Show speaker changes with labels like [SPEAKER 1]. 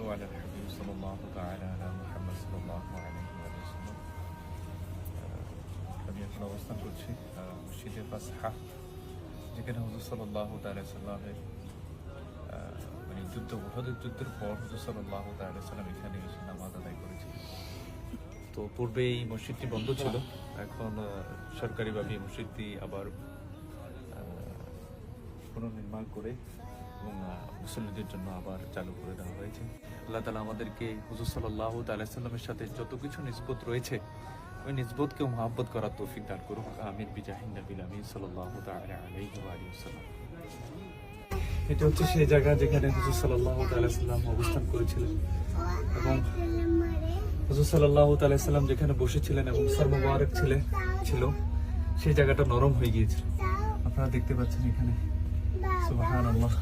[SPEAKER 1] وعلى الحبيب صلى الله تعالى على محمد صلى الله عليه وسلم। আমি এখন অবস্থান করছি মসজিদে ফাসহা, যেখানে হুজুর সাল্লাল্লাহু তাআলা সাল্লামের মানে উহুদের যুদ্ধের পর হুজুর সাল্লাল্লাহু তাআলা সাল্লাম এখানে এসে নামাজ আদায় করেছিলেন। তো পূর্বে এই মসজিদটি বন্ধ ছিল, এখন সরকারিভাবে এই মসজিদটি আবার পুনর্নির্মাণ করে এবং মুসল্লিদের জন্য আবার চালু করে দেওয়া হয়েছে। আল্লাহ তাআলা আমাদেরকে হুজুর সাল্লাল্লাহু তাআলা সাল্লামের সাথে যত কিছু নিসবত রয়েছে ওই নিসবতকে মহব্বত করার তৌফিক দান করুক, আমিন বিজাহিন নবিল আমিন সাল্লাল্লাহু তাআলা আলাইহি ওয়া আলিহি ওয়াসাল্লাম। এটা হচ্ছে সেই জায়গা যেখানে হুজুর সাল্লাল্লাহু তাআলা সাল্লাম অবস্থান করেছিলেন এবং হুজুর সাল্লাল্লাহু তাআলা সাল্লাম যেখানে বসেছিলেন এবং সর মুবারক ছিল সেই জায়গাটা নরম হয়ে গিয়েছিল। আপনারা দেখতে পাচ্ছেন এখানে সুবহানাল্লাহ।